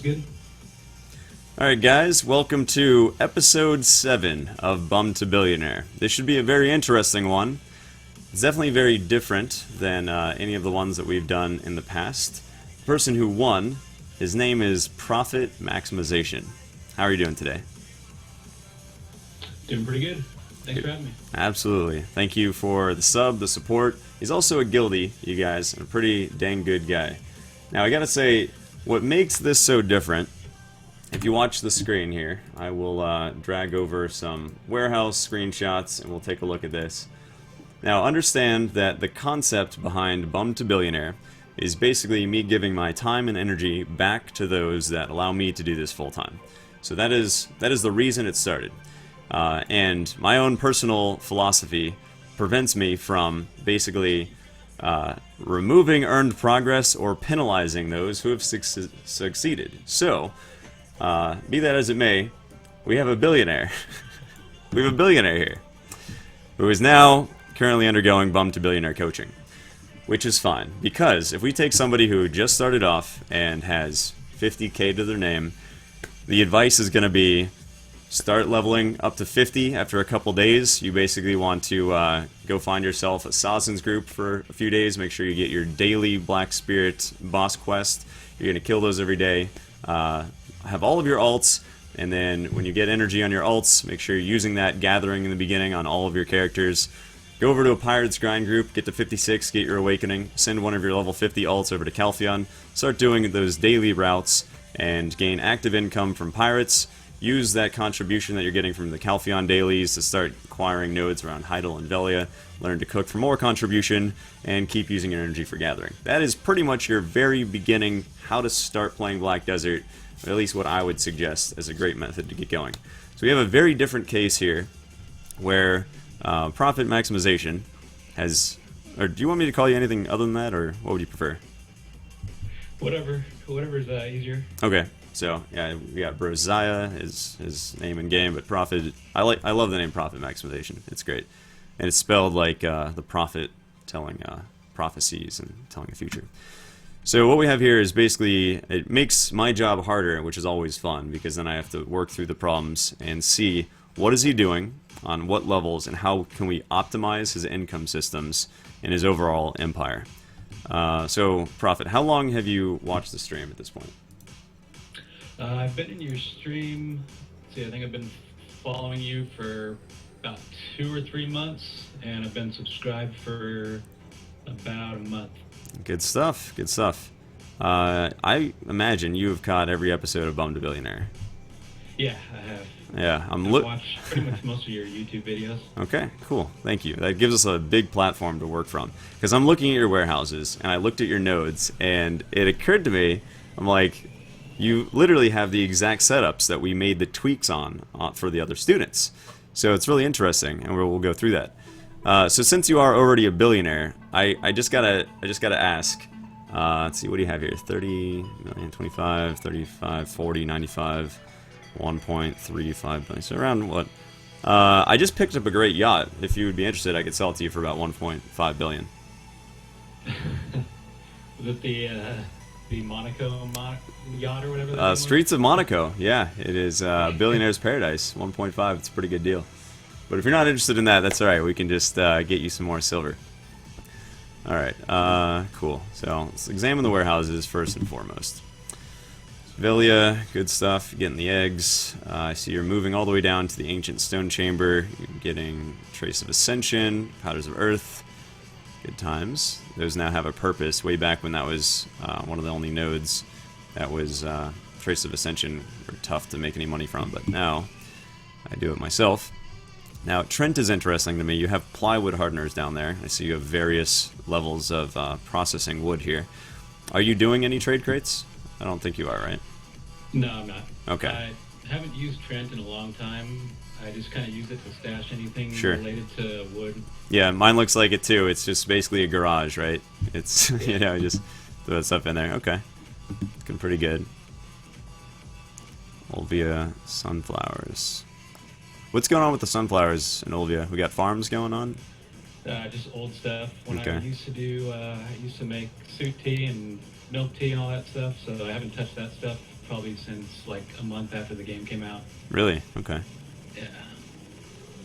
Good. Alright guys, welcome to episode 7 of Bum to Billionaire. This should be a very interesting one. It's definitely very different than any of the ones that we've done in the past. The person who won, his name is Profit Maximization. How are you doing today? Doing pretty good. Thanks for having me. Absolutely. Thank you for the sub, the support. He's also a guildie, you guys, and a pretty dang good guy. Now I gotta say, what makes this so different, if you watch the screen here, I will drag over some warehouse screenshots and we'll take a look at this. Now understand that the concept behind Bum to Billionaire is basically me giving my time and energy back to those that allow me to do this full time. So that is the reason it started. And my own personal philosophy prevents me from basically removing earned progress or penalizing those who have succeeded. So, be that as it may, we have a billionaire. We have a billionaire here who is now currently undergoing Bum to Billionaire coaching, which is fine, because if we take somebody who just started off and has 50k to their name, the advice is going to be start leveling up to 50 after a couple days. You basically want to go find yourself a Assassin's group for a few days. Make sure you get your daily Black Spirit boss quest. You're going to kill those every day. Have all of your alts, and then when you get energy on your alts, make sure you're using that gathering in the beginning on all of your characters. Go over to a Pirates grind group, get to 56, get your Awakening, send one of your level 50 alts over to Calpheon, start doing those daily routes, and gain active income from Pirates. Use that contribution that you're getting from the Calpheon dailies to start acquiring nodes around Heidel and Velia, learn to cook for more contribution, and keep using your energy for gathering. That is pretty much your very beginning how to start playing Black Desert, or at least what I would suggest as a great method to get going. So we have a very different case here where profit maximization has... Or do you want me to call you anything other than that, or what would you prefer? Whatever's easier. Okay. So yeah, we got Brosiah, his name in game, but Prophet. I love the name Profit Maximization. It's great, and it's spelled like the prophet telling prophecies and telling the future. So what we have here is basically it makes my job harder, which is always fun because then I have to work through the problems and see what is he doing on what levels and how can we optimize his income systems and his overall empire. So Prophet, how long have you watched the stream at this point? I've been in your stream. See, I think I've been following you for about 2 or 3 months, and I've been subscribed for about a month. Good stuff. Good stuff. I imagine you have caught every episode of Bum to Billionaire. Yeah, I have. Yeah, I've watched pretty much most of your YouTube videos. Okay, cool. Thank you. That gives us a big platform to work from. Because I'm looking at your warehouses, and I looked at your nodes, and it occurred to me, I'm like, you literally have the exact setups that we made the tweaks on for the other students. So it's really interesting, and we'll go through that. So since you are already a billionaire, I just gotta ask. Let's see, what do you have here? 30 million, 25, 35, 40, 95, 1.35 billion. So around what? I just picked up a great yacht. If you would be interested, I could sell it to you for about 1.5 billion. With the Monaco yacht or whatever that Streets of Monaco, yeah, it is Billionaire's Paradise, 1.5, it's a pretty good deal. But if you're not interested in that, that's alright, we can just get you some more silver. Alright, cool. So, let's examine the warehouses first and foremost. Velia, good stuff, getting the eggs. I see you're moving all the way down to the Ancient Stone Chamber. You're getting Trace of Ascension, Powders of Earth. Good times. Those now have a purpose. Way back when that was one of the only nodes that was Trace of Ascension were tough to make any money from, but now I do it myself. Now Trent is interesting to me. You have plywood hardeners down there. I see you have various levels of processing wood here. Are you doing any trade crates? I don't think you are, right? No, I'm not. Okay. I haven't used Trent in a long time. I just kind of use it to stash anything Sure. related to wood. Yeah, mine looks like it too. It's just basically a garage, right? It's, you know, just throw that stuff in there. Okay. Looking pretty good. Olvia sunflowers. What's going on with the sunflowers in Olvia? We got farms going on? Just old stuff. When Okay. I used to make suit tea and milk tea and all that stuff, so I haven't touched that stuff probably since like a month after the game came out. Really? Okay. Yeah.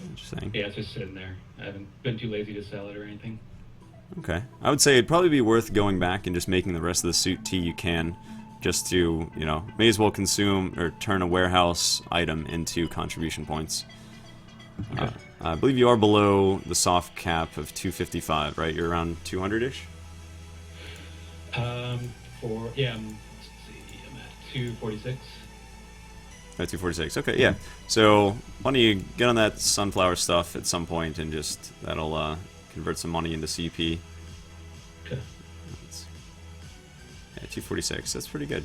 Interesting. Yeah, it's just sitting there. I haven't been too lazy to sell it or anything. Okay. I would say it'd probably be worth going back and just making the rest of the suit tea you can, just to, you know, may as well consume or turn a warehouse item into contribution points. Okay. I believe you are below the soft cap of 255, right? You're around 200-ish? Let's see, I'm at 246. At 246. Okay, yeah. So why don't you get on that sunflower stuff at some point and just that'll convert some money into CP. Okay. Yeah, 246. That's pretty good.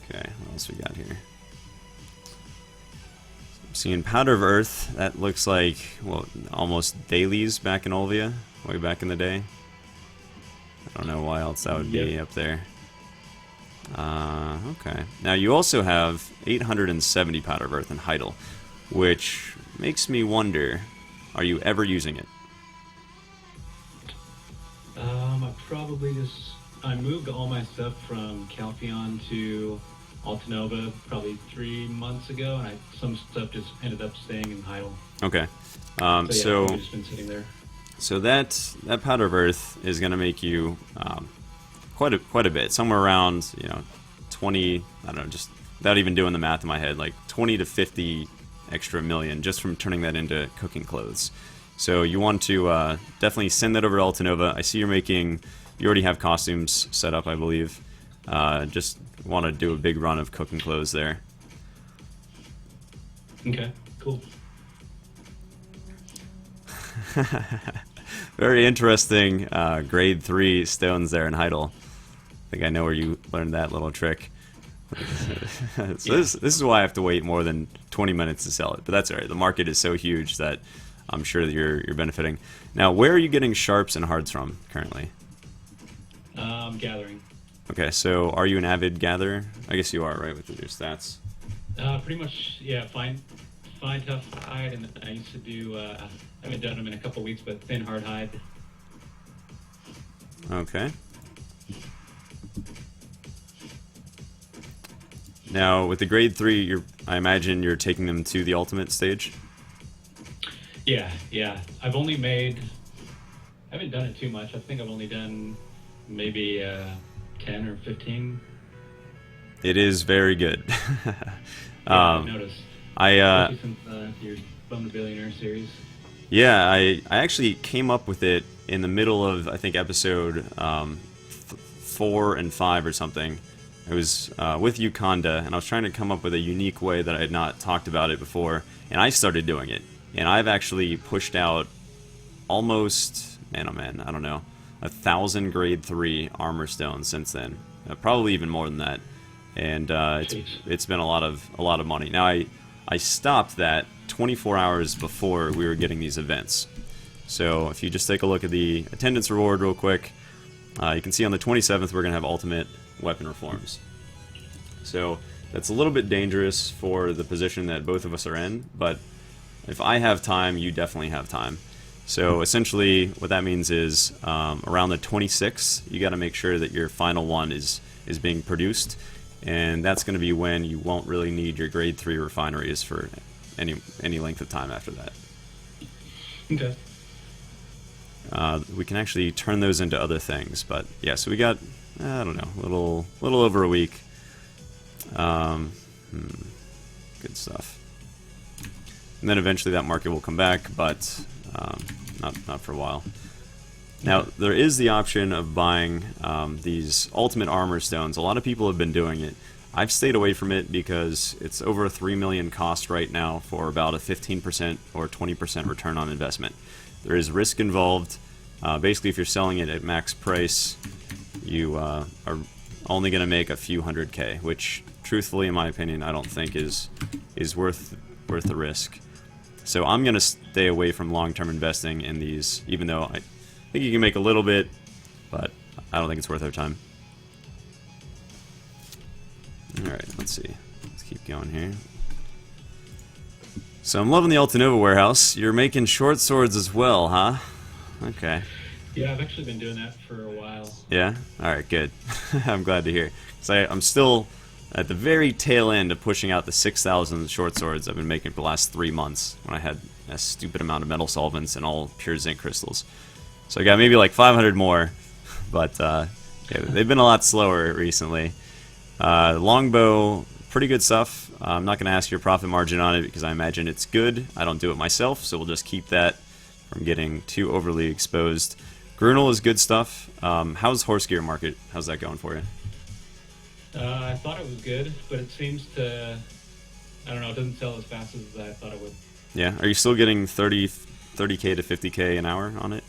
Okay, what else we got here? I'm seeing Powder of Earth. That looks like, well, almost dailies back in Olvia, way back in the day. I don't know why else that would be up there. Okay. Now you also have 870 Powder of Earth in Heidel, which makes me wonder, are you ever using it? I moved all my stuff from Calpheon to Altanova probably 3 months ago, and some stuff just ended up staying in Heidel. Okay. I've So just been sitting there. So that Powder of Earth is going to make you quite a bit, somewhere around 20. I don't know, just without even doing the math in my head, like 20 to 50 extra million just from turning that into cooking clothes. So you want to definitely send that over to Altanova. I see you already have costumes set up, I believe. Just want to do a big run of cooking clothes there. Okay, cool. Very interesting grade 3 stones there in Heidel. I think I know where you learned that little trick. So this is why I have to wait more than 20 minutes to sell it. But that's alright. The market is so huge that I'm sure that you're benefiting. Now, where are you getting sharps and hards from currently? Gathering. Okay, so are you an avid gatherer? I guess you are, right, with your stats? Pretty much, yeah. Fine, tough hide, and I used to do. I haven't done them in a couple weeks, but thin hard hide. Okay. Now, with the grade 3, I imagine you're taking them to the ultimate stage? Yeah. I haven't done it too much. I think I've only done maybe 10 or 15. It is very good. I've noticed. Since you're from the Billionaire series. Yeah, I actually came up with it in the middle of, I think, episode 4 and 5 or something. I was with Uconda, and I was trying to come up with a unique way that I had not talked about it before, and I started doing it. And I've actually pushed out almost, I don't know, 1,000 grade 3 armor stones since then. Probably even more than that. And it's been a lot of money. Now I stopped that 24 hours before we were getting these events. So if you just take a look at the attendance reward real quick, you can see on the 27th we're going to have ultimate weapon reforms. So that's a little bit dangerous for the position that both of us are in, but if I have time, you definitely have time. So essentially what that means is around the 26th, you got to make sure that your final one is being produced, and that's going to be when you won't really need your grade 3 refineries for any length of time after that. Okay. We can actually turn those into other things, but yeah, so we got, I don't know, a little over a week. Good stuff. And then eventually that market will come back, but not for a while. Now, there is the option of buying these ultimate armor stones. A lot of people have been doing it. I've stayed away from it because it's over a 3 million cost right now for about a 15% or 20% return on investment. There is risk involved. Basically, if you're selling it at max price, you are only going to make a few hundred K, which, truthfully, in my opinion, I don't think is worth the risk. So I'm going to stay away from long-term investing in these, even though I think you can make a little bit, but I don't think it's worth our time. Alright, let's see. Let's keep going here. So I'm loving the Altanova warehouse. You're making short swords as well, huh? Okay. Yeah, I've actually been doing that for a while. Yeah? Alright, good. I'm glad to hear. So I'm still at the very tail end of pushing out the 6,000 short swords I've been making for the last 3 months when I had a stupid amount of metal solvents and all pure zinc crystals. So I got maybe like 500 more, but yeah, they've been a lot slower recently. Longbow, pretty good stuff. I'm not going to ask your profit margin on it because I imagine it's good. I don't do it myself, so we'll just keep that from getting too overly exposed. Grunel is good stuff. How's horse gear market? How's that going for you? I thought it was good, but it seems to, I don't know, it doesn't sell as fast as I thought it would. Yeah, are you still getting 30k to 50k an hour on it?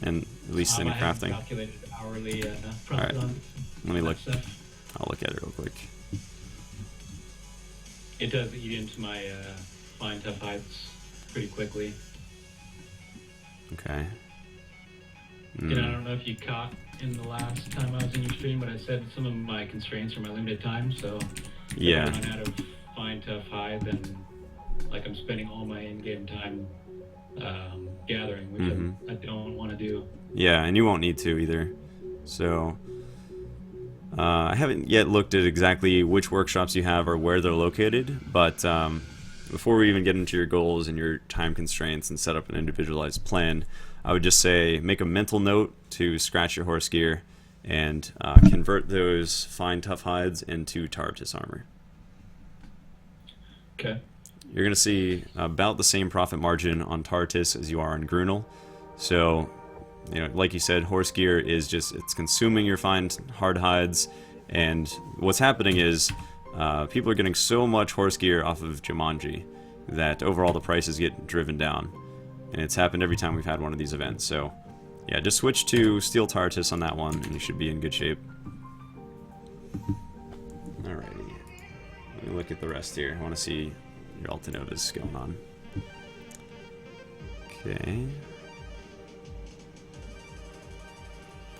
And at least in I crafting? haven't calculated hourly profit Alright. on Let me look. stuff. I'll look at it real quick. It does eat into my fine tough hides pretty quickly. Okay. You know, I don't know if you caught in the last time I was in your stream, but I said some of my constraints are my limited time, so Yeah. if I run out of fine tough hide, then like I'm spending all my in-game time gathering, which I don't want to do. Yeah, and you won't need to either. So, I haven't yet looked at exactly which workshops you have or where they're located, but before we even get into your goals and your time constraints and set up an individualized plan, I would just say make a mental note to scratch your horse gear and convert those fine tough hides into Tartus armor. Okay. You're going to see about the same profit margin on Tartus as you are on Grunel. So, you know, like you said, horse gear is just, it's consuming your fine hard hides, and what's happening is people are getting so much horse gear off of Jumanji that overall the prices get driven down. And it's happened every time we've had one of these events. So, yeah, just switch to Steel Tartus on that one, and you should be in good shape. Alrighty. Let me look at the rest here. I want to see your Altanovas going on. Okay.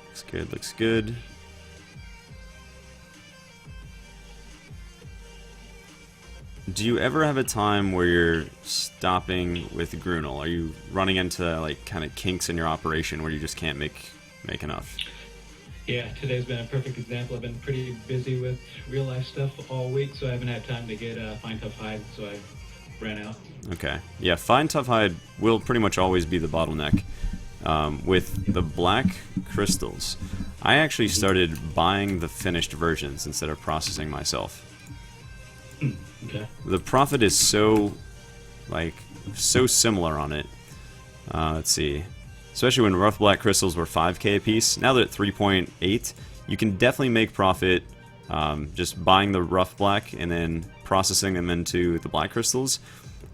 Looks good, looks good. Do you ever have a time where you're stopping with Grunel? Are you running into like kind of kinks in your operation where you just can't make enough? Yeah, today's been a perfect example. I've been pretty busy with real life stuff all week, so I haven't had time to get fine tough hide, so I ran out. Okay. Yeah, fine tough hide will pretty much always be the bottleneck. With the black crystals, I actually started buying the finished versions instead of processing myself. Okay. The profit is so similar on it. Let's see. Especially when rough black crystals were 5k a piece. Now that at 3.8, you can definitely make profit just buying the rough black and then processing them into the black crystals.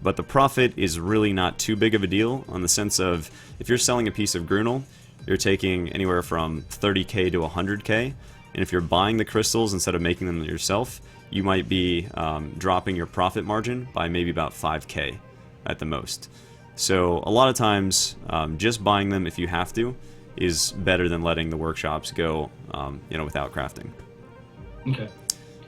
But the profit is really not too big of a deal on the sense of if you're selling a piece of Grunel, you're taking anywhere from 30k to 100k. And if you're buying the crystals instead of making them yourself, you might be dropping your profit margin by maybe about 5k at the most. So a lot of times, just buying them if you have to is better than letting the workshops go, without crafting. Okay.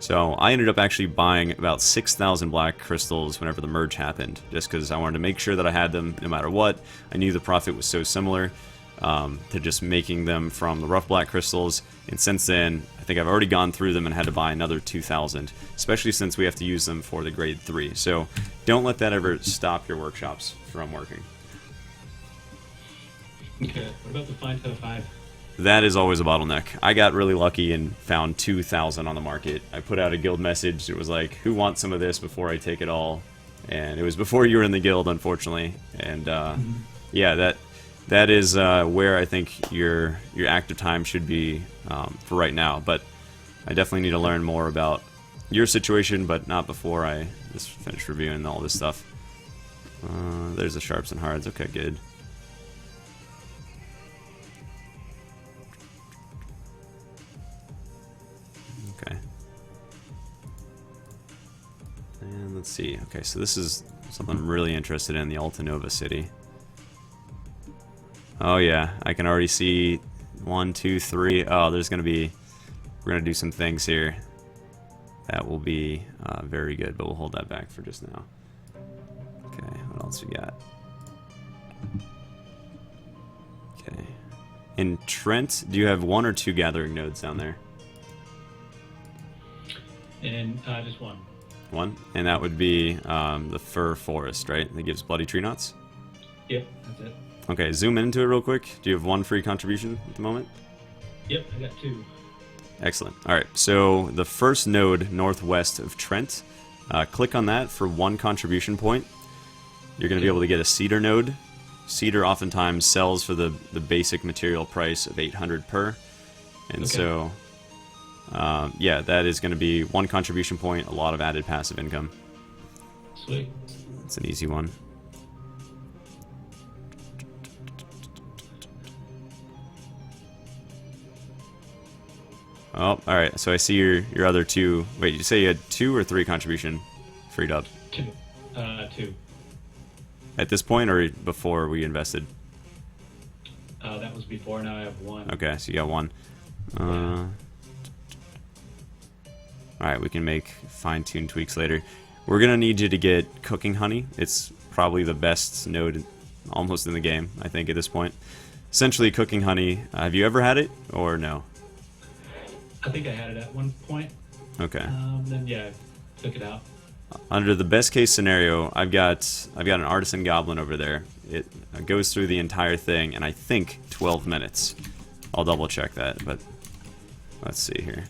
So I ended up actually buying about 6,000 black crystals whenever the merge happened, just because I wanted to make sure that I had them no matter what. I knew the profit was so similar to just making them from the rough black crystals, and since then I think I've already gone through them and had to buy another 2,000, especially since we have to use them for the grade 3. So don't let that ever stop your workshops from working. Okay, what about the fine tough hide? That is always a bottleneck. I got really lucky and found 2,000 on the market. I put out a guild message. It was like, who wants some of this before I take it all? And it was before you were in the guild, unfortunately. And yeah, that is where I think your active time should be for right now. But I definitely need to learn more about your situation, but not before I just finish reviewing all this stuff. There's the sharps and hards. Okay, good. Okay. And let's see. Okay, so this is something I'm really interested in, the Altanova city. Oh yeah, I can already see 1, 2, 3. Oh, there's gonna be, we're gonna do some things here that will be very good, but we'll hold that back for just now. Okay, what else we got? Okay. In Trent, do you have 1 or 2 gathering nodes down there? And just one. One, and that would be the fir forest, right? That gives bloody tree knots. Yep, that's it. Okay, zoom into it real quick. Do you have one free contribution at the moment? Yep, I got two. Excellent. All right, so the first node northwest of Trent, click on that for one contribution point. You're going to be able to get a cedar node. Cedar oftentimes sells for the basic material price of 800 per. And so, yeah, that is going to be one contribution point, a lot of added passive income. Sweet. It's an easy one. Oh, alright, so I see your other two. Wait, you say you had 2 or 3 contribution freed up? Two. Two. At this point, or before we invested? That was before, now I have one. Okay, so you got one. Alright, we can make fine-tune tweaks later. We're gonna need you to get cooking honey. It's probably the best node almost in the game, I think, at this point. Essentially, cooking honey. Have you ever had it, or no? I think I had it at one point. Okay. Then yeah, I took it out. Under the best case scenario, I've got an artisan goblin over there. It goes through the entire thing, and I think 12 minutes. I'll double check that, but let's see here.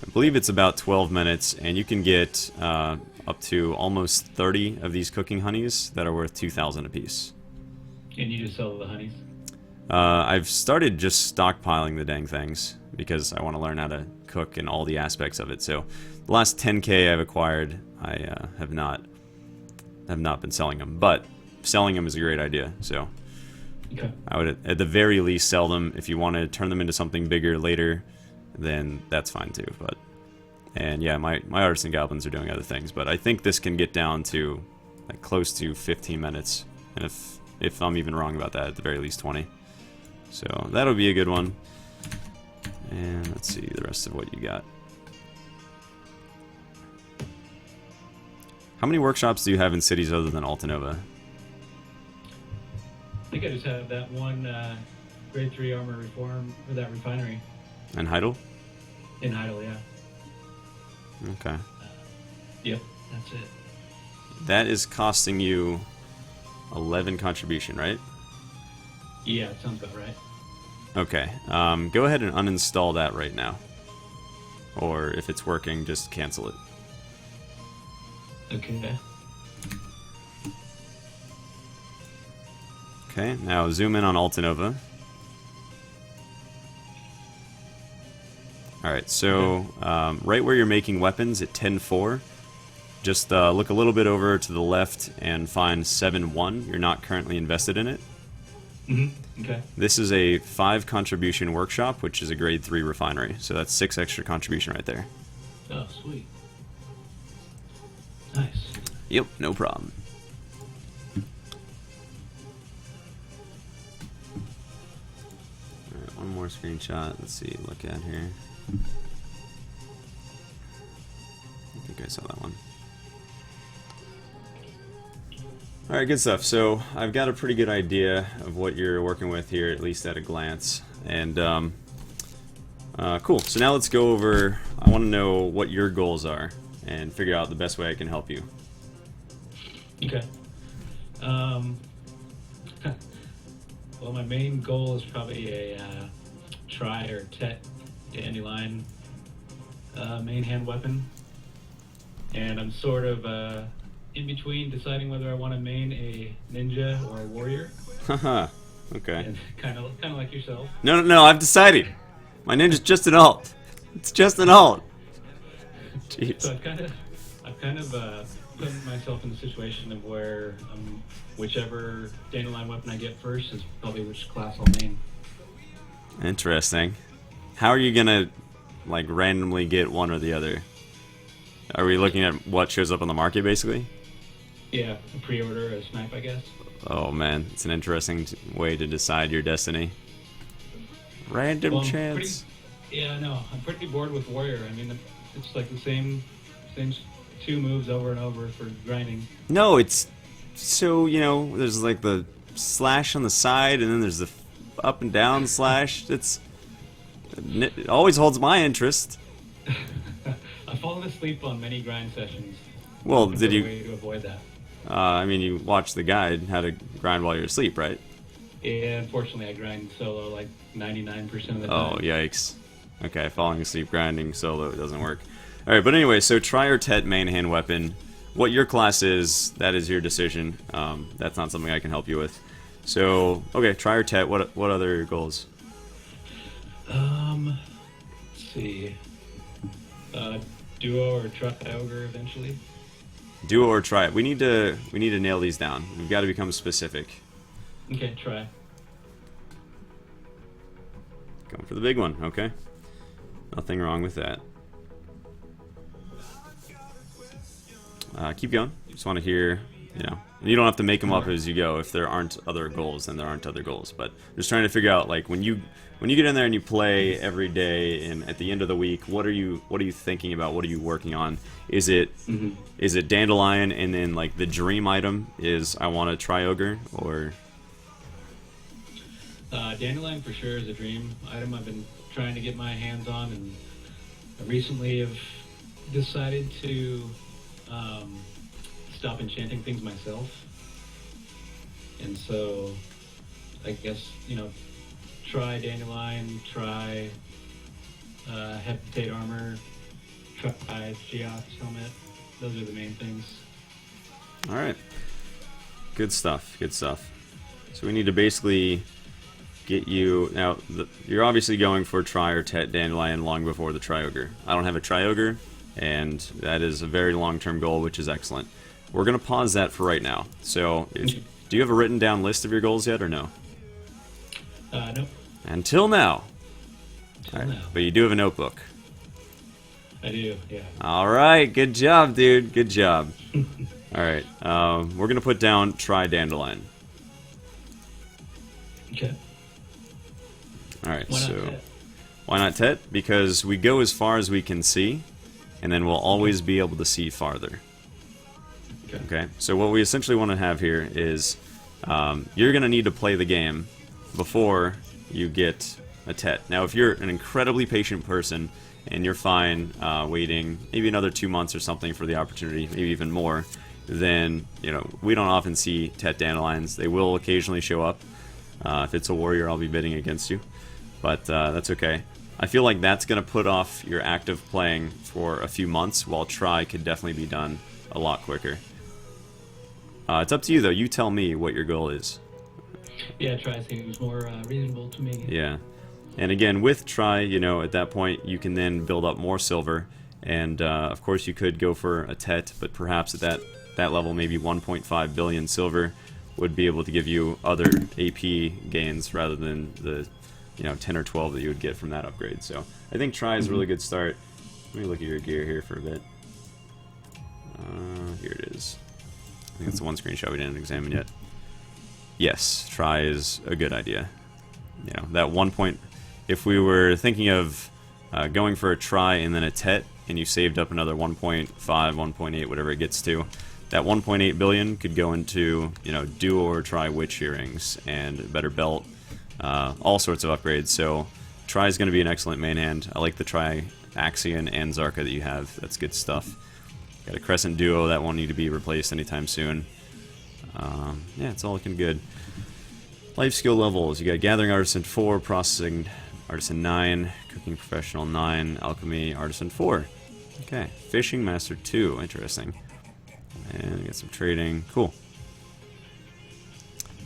I believe it's about 12 minutes, and you can get up to almost 30 of these cooking honeys that are worth 2,000 apiece. And you just sell the honeys? I've started just stockpiling the dang things because I want to learn how to cook and all the aspects of it. So the last 10k I've acquired, I have not been selling them, but selling them is a great idea. So I would at the very least sell them. If you want to turn them into something bigger later, then that's fine too. But and yeah, my artisan goblins are doing other things, but I think this can get down to like close to 15 minutes, and if I'm even wrong about that, at the very least 20. So that'll be a good one. And let's see the rest of what you got. How many workshops do you have in cities other than Altanova? I think I just have that one grade 3 armor reform for that refinery. And Heidel? In Heidel, yeah. Okay. Yep, that's it. That is costing you 11 contribution, right? Yeah, it sounds about right. Okay. Go ahead and uninstall that right now. Or if it's working, just cancel it. Okay. Okay, now zoom in on Altanova. Alright, so right where you're making weapons at 10-4, just look a little bit over to the left and find 7-1. You're not currently invested in it. Okay. This is a 5 contribution workshop, which is a grade 3 refinery. So that's 6 extra contribution right there. Oh, sweet. Nice. Yep, no problem. Alright, one more screenshot. Let's see, look at here. I think I saw that one. Alright, good stuff. So, I've got a pretty good idea of what you're working with here, at least at a glance. And, cool. So now let's go over, I want to know what your goals are, and figure out the best way I can help you. Okay. Well, my main goal is probably a tri or tet dandelion main hand weapon, and I'm sort of in between deciding whether I want to main a ninja or a warrior. Haha. Okay. And kind of like yourself. No, I've decided. My ninja's just an alt. It's just an alt. Jeez. So I've kind of put myself in the situation of where whichever dandelion weapon I get first is probably which class I'll main. Interesting. How are you gonna, like, randomly get one or the other? Are we looking at what shows up on the market, basically? Yeah, a pre-order, a snipe, I guess. Oh man, it's an interesting way to decide your destiny. Random Well, chance. Yeah, no, I'm pretty bored with warrior. I mean, it's like the same 2 moves over and over for grinding. No, it's so, you know, there's like the slash on the side, and then there's the up and down slash. It always holds my interest. fallen asleep on many grind sessions. Well, Looking did for a you? way to avoid that? I mean, you watched the guide how to grind while you're asleep, right? Yeah, unfortunately, I grind solo like 99% of the Oh, time. yikes. Okay, falling asleep grinding solo doesn't work. Alright, but anyway, so try or tet main hand weapon. What your class is, that is your decision. That's not something I can help you with. So, okay, try or tet. What other goals? Let's see. Duo or truck ogre eventually. Duo or try it. We need to nail these down. We've got to become specific. Okay, try. Going for the big one, okay? Nothing wrong with that. Keep going. Just want to hear, you know. You don't have to make them up as you go. If there aren't other goals, then there aren't other goals. But just trying to figure out, like, when you get in there and you play every day, and at the end of the week, what are you thinking about? What are you working on? Is it is it dandelion, and then like the dream item is I want to try ogre, or Dandelion for sure is a dream item I've been trying to get my hands on, and I recently have decided to stop enchanting things myself. And so, I guess, you know, try Dandelion, try Hepatate Armor, try Geox Helmet. Those are the main things. Alright. Good stuff, good stuff. So we need to basically get you... Now, you're obviously going for Try or Tet Dandelion long before the Tri-Ogre. I don't have a Tri-Ogre, and that is a very long-term goal, which is excellent. We're going to pause that for right now. So, do you have a written down list of your goals yet, or no? Nope. Until now. Till now. But you do have a notebook. I do, yeah. Alright, good job, dude. Good job. Alright, we're going to put down Try Dandelion. Okay. Alright, Why not so... Tet? Why not Tet? Because we go as far as we can see, and then we'll always be able to see farther. Okay, so what we essentially want to have here is you're going to need to play the game before you get a Tet. Now, if you're an incredibly patient person and you're fine waiting maybe another 2 months or something for the opportunity, maybe even more, then, you know, we don't often see Tet Dandelions. They will occasionally show up. If it's a warrior, I'll be bidding against you, but that's okay. I feel like that's going to put off your active playing for a few months, while Try could definitely be done a lot quicker. It's up to you, though. You tell me what your goal is. Yeah, Try seems more reasonable to me. Yeah. And again, with Try, you know, at that point, you can then build up more silver. And, of course, you could go for a Tet, but perhaps at that level, maybe 1.5 billion silver would be able to give you other AP gains rather than the, you know, 10 or 12 that you would get from that upgrade. So I think Try is a really good start. Let me look at your gear here for a bit. Here it is. I think it's the one screenshot we didn't examine yet. Yes, Try is a good idea. You know, that 1 point... If we were thinking of going for a Try and then a Tet, and you saved up another 1.5, 1.8, whatever it gets to, that 1.8 billion could go into, you know, Duo or Try Witch Earrings and a better belt, all sorts of upgrades. So Try is going to be an excellent main hand. I like the Try Axion and Zarka that you have. That's good stuff. Got a Crescent Duo that won't need to be replaced anytime soon. Yeah, it's all looking good. Life skill levels. You got Gathering Artisan 4, Processing Artisan 9, Cooking Professional 9, Alchemy Artisan 4. Okay, Fishing Master 2. Interesting. And we got some trading. Cool.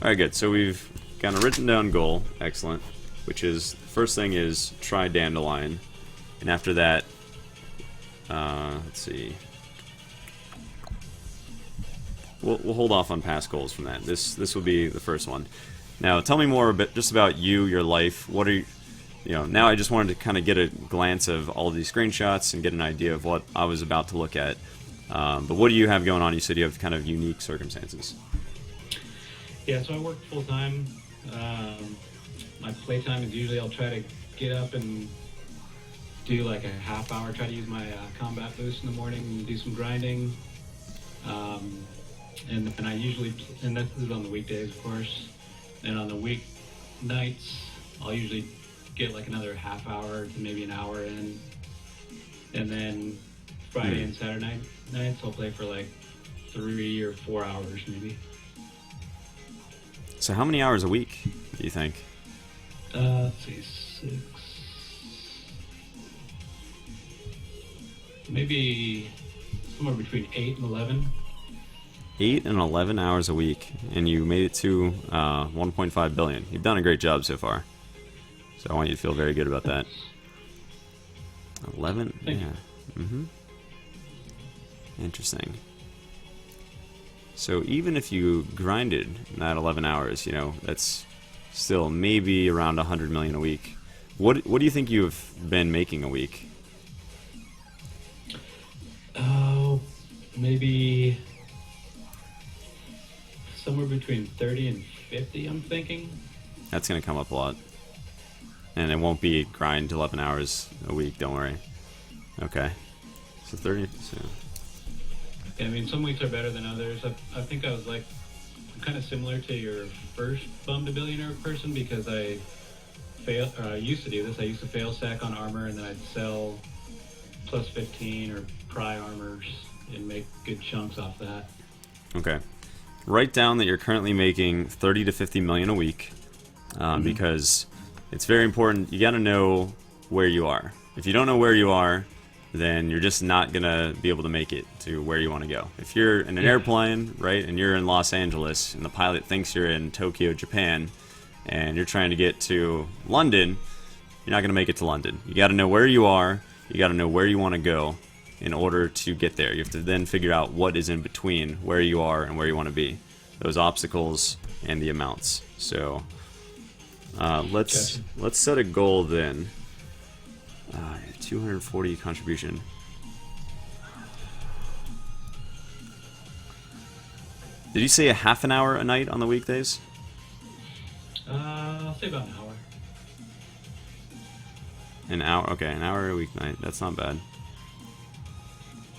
Alright, good. So we've got a written down goal. Excellent. Which is, the first thing is Try Dandelion. And after that, let's see. We'll hold off on past goals from that. This will be the first one. Now, tell me more a bit just about you, your life. What are you know, now I just wanted to kind of get a glance of all of these screenshots and get an idea of what I was about to look at. But what do you have going on? You said you have kind of unique circumstances. Yeah, so I work full-time. My playtime is usually I'll try to get up and do like a half hour, try to use my combat boost in the morning and do some grinding. And I usually, and this is on the weekdays, of course. And on the weeknights, I'll usually get like another half hour to maybe an hour in. And then Friday and Saturday nights I'll play for like 3 or 4 hours maybe. So how many hours a week do you think? Let's see, 6, maybe somewhere between 8 and 11. 8 and 11 hours a week, and you made it to 1.5 billion. You've done a great job so far. So I want you to feel very good about that. 11, Thank yeah. Mm-hmm. Interesting. So even if you grinded that 11 hours, you know, that's still maybe around 100 million a week. What do you think you've been making a week? Oh, maybe somewhere between 30 and 50, I'm thinking. That's going to come up a lot. And it won't be grind 11 hours a week, don't worry. Okay. So 30... So. Yeah, I mean, some weeks are better than others. I think I was like kind of similar to your first Bum to Billionaire person because I used to do this. I used to fail stack on armor and then I'd sell plus 15 or pry armors and make good chunks off that. Okay. Write down that you're currently making 30 to 50 million a week because it's very important. You got to know where you are. If you don't know where you are, then you're just not going to be able to make it to where you want to go. If you're in an airplane, right, and you're in Los Angeles, and the pilot thinks you're in Tokyo, Japan, and you're trying to get to London, you're not going to make it to London. You got to know where you are, you got to know where you want to go in order to get there. You have to then figure out what is in between where you are and where you want to be. Those obstacles and the amounts. So let's set a goal then. 240 contribution. Did you say a half an hour a night on the weekdays? I'll say about an hour. An hour? Okay, an hour a weeknight. That's not bad.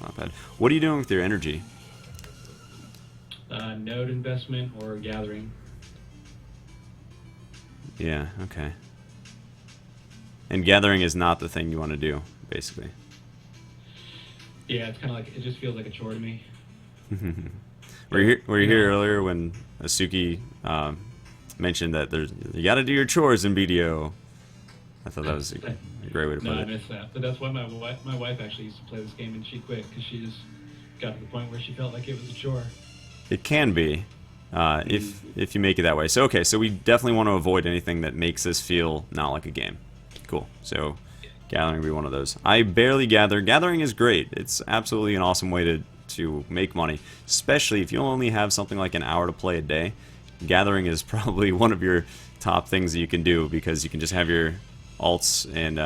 Not bad. What are you doing with your energy? Node investment or gathering. Yeah, okay. And gathering is not the thing you want to do, basically. Yeah, it's kind of like, it just feels like a chore to me. Were you here earlier when Asuki mentioned that you got to do your chores in BDO? I thought that was a great way to put it. No, I missed that. But that's why my wife actually used to play this game and she quit because she just got to the point where she felt like it was a chore. It can be, if you make it that way. So okay, so we definitely want to avoid anything that makes this feel not like a game. Cool. So gathering would be one of those. I barely gather. Gathering is great. It's absolutely an awesome way to make money, especially if you only have something like an hour to play a day. Gathering is probably one of your top things that you can do because you can just have your alts and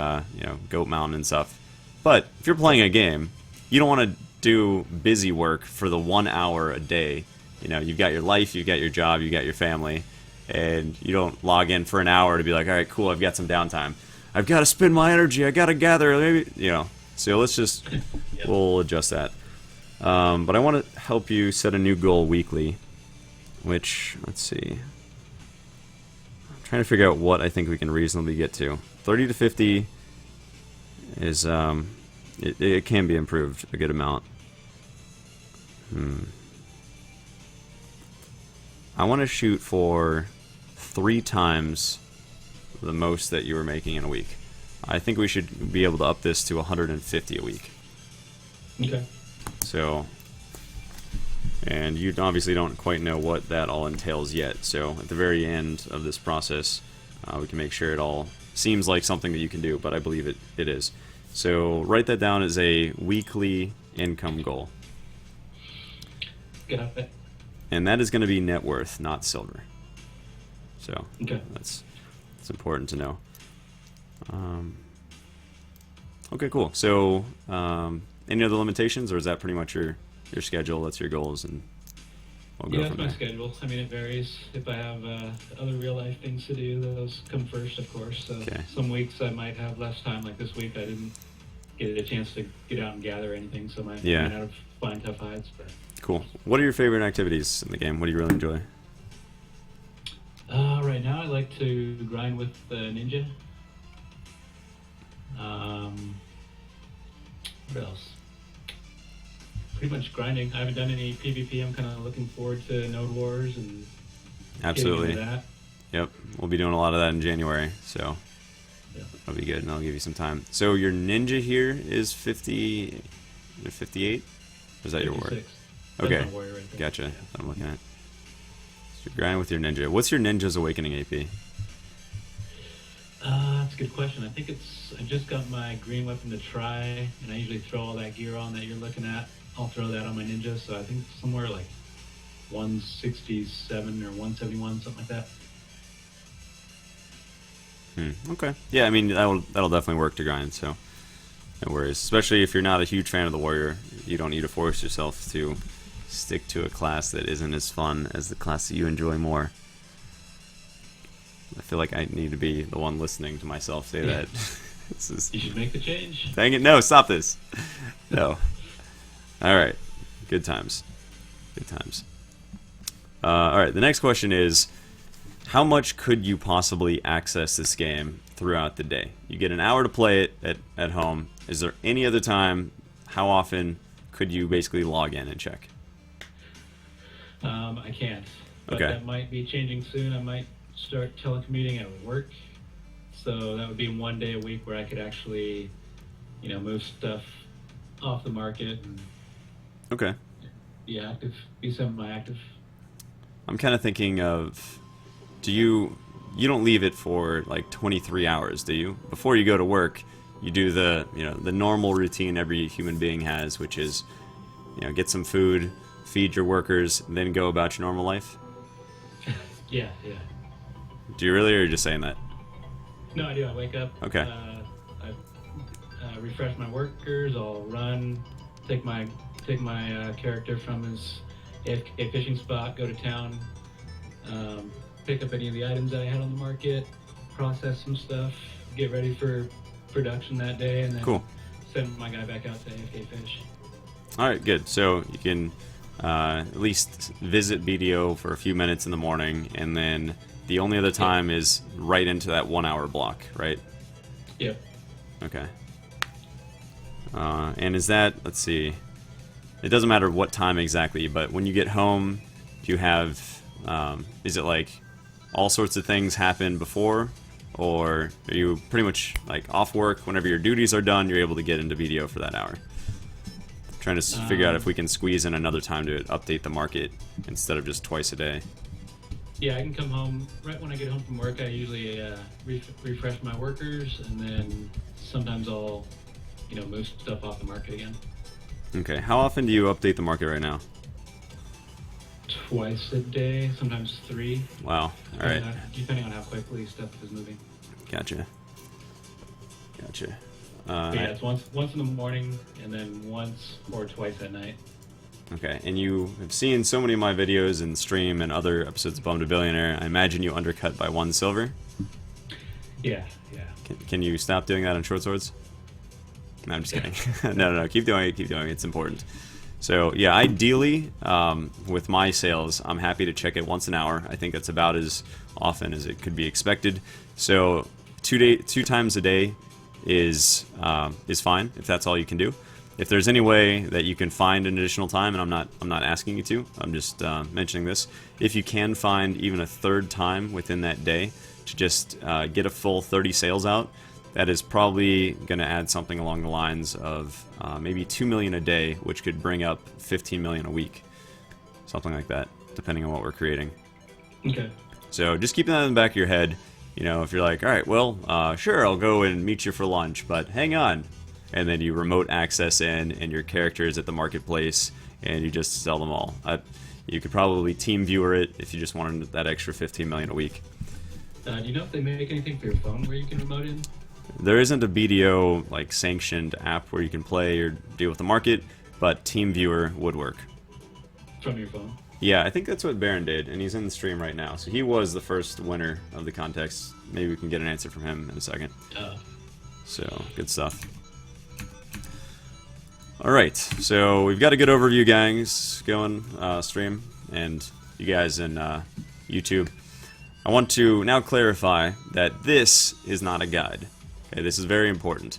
Goat Mountain and stuff. But if you're playing a game, you don't want to do busy work for the 1 hour a day. You know, you've got your life, you've got your job, you've got your family, and you don't log in for an hour to be like, all right, cool, I've got some downtime. I've got to spend my energy. I got to gather. Maybe, So let's just we'll adjust that. But I want to help you set a new goal weekly. Which let's see. I'm trying to figure out what I think we can reasonably get to. 30 to 50 is it can be improved a good amount. I want to shoot for 3 times the most that you were making in a week. I think we should be able to up this to 150 a week. Okay. So, and you obviously don't quite know what that all entails yet. So at the very end of this process, we can make sure it all seems like something that you can do, but I believe it is. So write that down as a weekly income goal. Got it. And that is going to be net worth, not silver. So okay. That's important to know. Okay, cool. So, any other limitations, or is that pretty much your schedule? That's your goals, and we'll go from there. Yeah, that's my schedule. I mean, it varies. If I have other real life things to do, those come first, of course. So some weeks I might have less time. Like this week, I didn't get a chance to get out and gather anything, so I ran out of flying tough hides. But. Cool. What are your favorite activities in the game? What do you really enjoy? Right now, I like to grind with the ninja. What else? pretty much grinding. I haven't done any PvP. I'm kind of looking forward to Node Wars and Absolutely. getting into that. Yep, we'll be doing a lot of that in January, so Yeah. that'll be good, and I'll give you some time. So your ninja here is 50, 58? Or is that your warrior? 56. Okay, That's my warrior right there. gotcha. Yeah. That's what I'm looking at. So you're grinding with your ninja. What's your ninja's awakening AP? That's a good question. I think I just got my green weapon to try, and I usually throw all that gear on that you're looking at. I'll throw that on my ninja, so I think somewhere like 167 or 171, something like that. Okay. Yeah, I mean, that'll definitely work to grind, so no worries. Especially if you're not a huge fan of the warrior, you don't need to force yourself to stick to a class that isn't as fun as the class that you enjoy more. I feel like I need to be the one listening to myself say that. This is... You should make the change. Dang it, no, stop this. No. Alright. Good times. Good times. Alright, the next question is, how much could you possibly access this game throughout the day? You get an hour to play it at home. Is there any other time? How often could you basically log in and check? I can't. But Okay. that might be changing soon. I might start telecommuting at work. So that would be one day a week where I could actually, move stuff off the market and Okay. be active, be semi-active. I'm kind of thinking of, you don't leave it for like 23 hours, do you? Before you go to work, you do the normal routine every human being has, which is, get some food, feed your workers, and then go about your normal life? Yeah. Do you really, or are you just saying that? No, I do. I wake up. Okay. I refresh my workers. I'll run, take my character from his AFK fishing spot, go to town, pick up any of the items that I had on the market, process some stuff, get ready for production that day, and then Cool. send my guy back out to AFK fish. Alright, good. So you can at least visit BDO for a few minutes in the morning, and then the only other time is right into that 1 hour block, right? Yep. Okay. And is that, let's see, it doesn't matter what time exactly, but when you get home, do you have, is it like all sorts of things happen before, or are you pretty much like off work whenever your duties are done, you're able to get into BDO for that hour? Trying to figure out if we can squeeze in another time to update the market instead of just twice a day. Yeah, I can come home right when I get home from work. I usually refresh my workers, and then sometimes I'll, move stuff off the market again. Okay, how often do you update the market right now? Twice a day, sometimes 3. Wow, alright. Depending on how quickly stuff is moving. Gotcha. But yeah, it's once in the morning, and then once or twice at night. Okay, and you have seen so many of my videos and stream and other episodes of Bum to Billionaire. I imagine you undercut by 1 silver? Yeah. Can you stop doing that on short swords? No, I'm just kidding. No, keep doing it, it's important. So, yeah, ideally, with my sales, I'm happy to check it once an hour. I think that's about as often as it could be expected. So, 2 times a day is fine, if that's all you can do. If there's any way that you can find an additional time, and I'm not asking you to, I'm just mentioning this. If you can find even a third time within that day to just get a full 30 sales out, that is probably going to add something along the lines of maybe 2 million a day, which could bring up 15 million a week, something like that, depending on what we're creating. Okay. So just keeping that in the back of your head. If you're like, all right, well, sure, I'll go and meet you for lunch, but hang on. And then you remote access in, and your character is at the marketplace, and you just sell them all. You could probably team viewer it if you just wanted that extra 15 million a week. Do you know if they make anything for your phone where you can remote in? There isn't a BDO like sanctioned app where you can play or deal with the market, but team viewer would work. From your phone? Yeah, I think that's what Baron did, and he's in the stream right now. So he was the first winner of the contest. Maybe we can get an answer from him in a second. So, good stuff. Alright, so we've got a good overview, gangs, going, stream, and you guys in YouTube. I want to now clarify that this is not a guide. Okay, this is very important.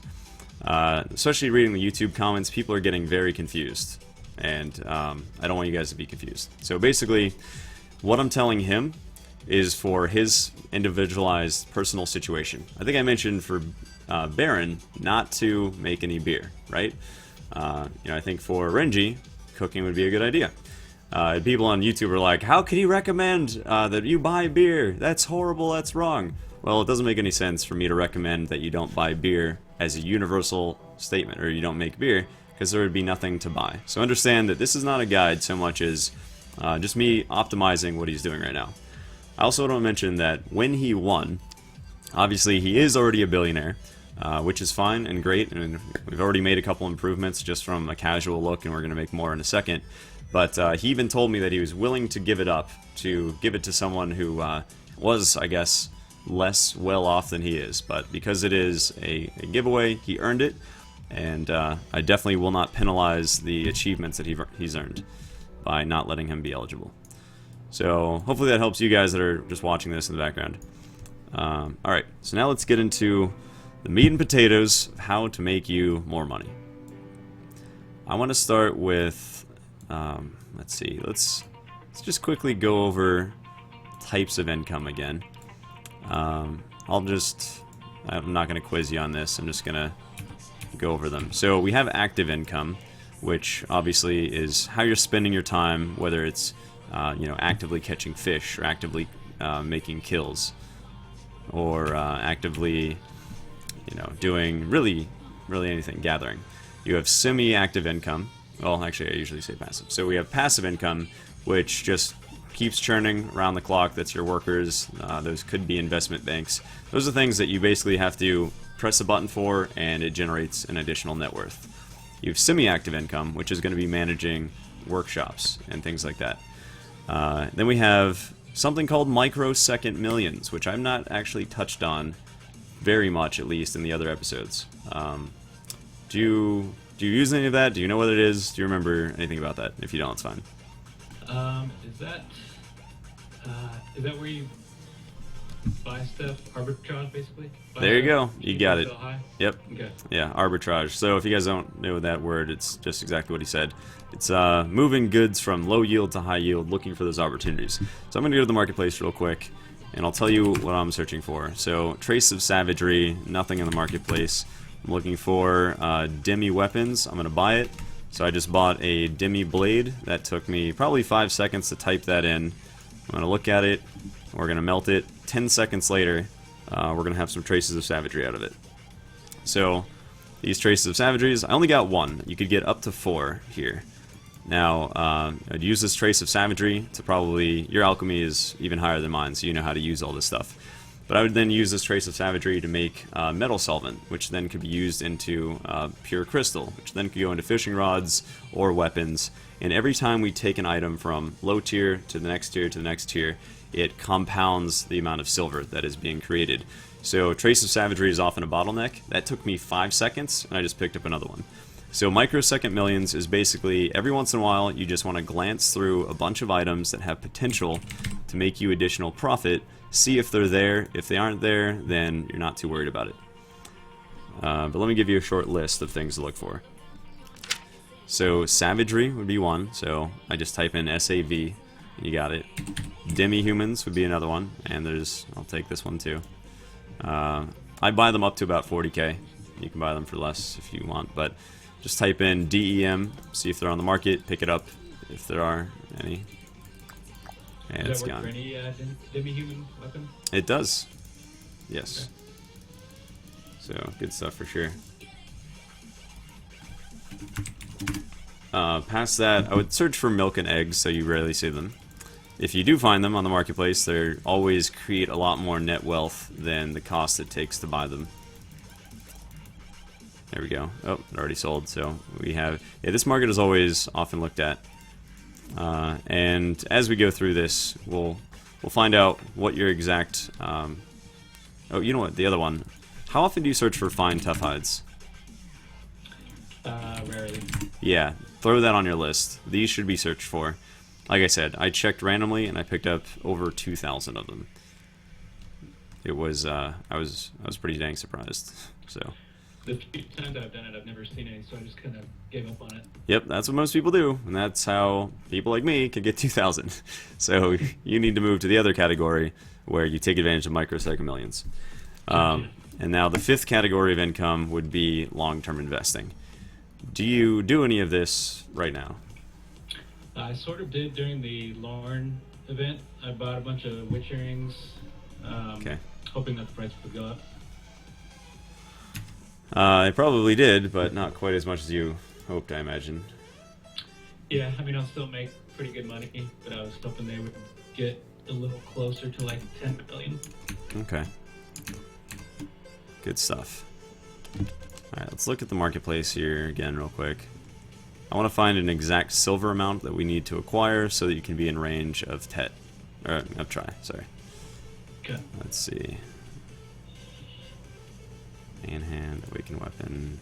Especially reading the YouTube comments, people are getting very confused. and I don't want you guys to be confused. So basically, what I'm telling him is for his individualized personal situation. I think I mentioned for Baron not to make any beer, right? I think for Renji, cooking would be a good idea. People on YouTube are like, how can you recommend that you buy beer? That's horrible, that's wrong. Well, it doesn't make any sense for me to recommend that you don't buy beer as a universal statement, or you don't make beer, because there would be nothing to buy. So understand that this is not a guide so much as just me optimizing what he's doing right now. I also want to mention that when he won, obviously he is already a billionaire, which is fine and great, and we've already made a couple improvements just from a casual look, and we're going to make more in a second. But he even told me that he was willing to give it up, to give it to someone who was, I guess, less well off than he is. But because it is a giveaway, he earned it, and I definitely will not penalize the achievements that he's earned by not letting him be eligible. So hopefully that helps you guys that are just watching this in the background. Alright, so now let's get into the meat and potatoes of how to make you more money. I want to start with, let's see, let's just quickly go over types of income again. I'm not going to quiz you on this, I'm just going to go over them. So we have active income, which obviously is how you're spending your time, whether it's actively catching fish, or actively making kills, or actively, doing really anything, gathering. You have semi-active income. Well, actually, I usually say passive. So we have passive income, which just keeps churning around the clock. That's your workers. Those could be investment banks. Those are things that you basically have to press a button for, and it generates an additional net worth. You have semi-active income, which is going to be managing workshops and things like that. Then we have something called microsecond millions, which I've not actually touched on very much, at least in the other episodes. Do you use any of that? Do you know what it is? Do you remember anything about that? If you don't, it's fine. Is that where you buy stuff, arbitrage, basically? There you go. You got it. Yep. Okay. Yeah, arbitrage. So if you guys don't know that word, it's just exactly what he said. It's moving goods from low yield to high yield, looking for those opportunities. So I'm going to go to the marketplace real quick, and I'll tell you what I'm searching for. So trace of savagery, nothing in the marketplace. I'm looking for demi weapons. I'm going to buy it. So I just bought a demi blade. That took me probably 5 seconds to type that in. I'm going to look at it. We're going to melt it. 10 seconds later, we're going to have some traces of savagery out of it. So these traces of savageries, I only got one. You could get up to 4 here. Now, I'd use this trace of savagery to probably, your alchemy is even higher than mine, so you know how to use all this stuff. But I would then use this trace of savagery to make metal solvent, which then could be used into pure crystal, which then could go into fishing rods or weapons. And every time we take an item from low tier to the next tier to the next tier, it compounds the amount of silver that is being created. So trace of savagery is often a bottleneck. That took me 5 seconds, and I just picked up another one. So microsecond millions is basically every once in a while you just want to glance through a bunch of items that have potential to make you additional profit, see if they're there. If they aren't there, then you're not too worried about it. But let me give you a short list of things to look for. So savagery would be one, so I just type in SAV, you got it. Demi-humans would be another one, and I'll take this one too. I buy them up to about 40k. You can buy them for less if you want, but just type in DEM, see if they're on the market, pick it up if there are any. And it's gone. Does that work for any demi-human weapon? It does. Yes. Okay. So, good stuff for sure. Past that, I would search for milk and eggs, so you rarely see them. If you do find them on the marketplace, they always create a lot more net wealth than the cost it takes to buy them. There we go. Oh, it already sold. So we have, this market is always often looked at. And as we go through this, we'll find out what your exact. Oh, you know what? The other one. How often do you search for fine tough hides? Rarely. Yeah, throw that on your list. These should be searched for. Like I said, I checked randomly and I picked up over 2,000 of them. It was I was pretty dang surprised. So the few times I've done it, I've never seen any, so I just kind of gave up on it. Yep, that's what most people do, and that's how people like me can get 2,000. So you need to move to the other category where you take advantage of microsecond millions. And now the fifth category of income would be long-term investing. Do you do any of this right now? I sort of did during the Lorne event. I bought a bunch of witch earrings, Okay. hoping that the price would go up. I probably did, but not quite as much as you hoped, I imagine. Yeah, I mean, I'll still make pretty good money, but I was hoping they would get a little closer to like 10 million. Okay. Good stuff. Alright, let's look at the marketplace here again real quick. I want to find an exact silver amount that we need to acquire so that you can be in range of try, sorry. Okay. Let's see. Manhand, awakened weapon.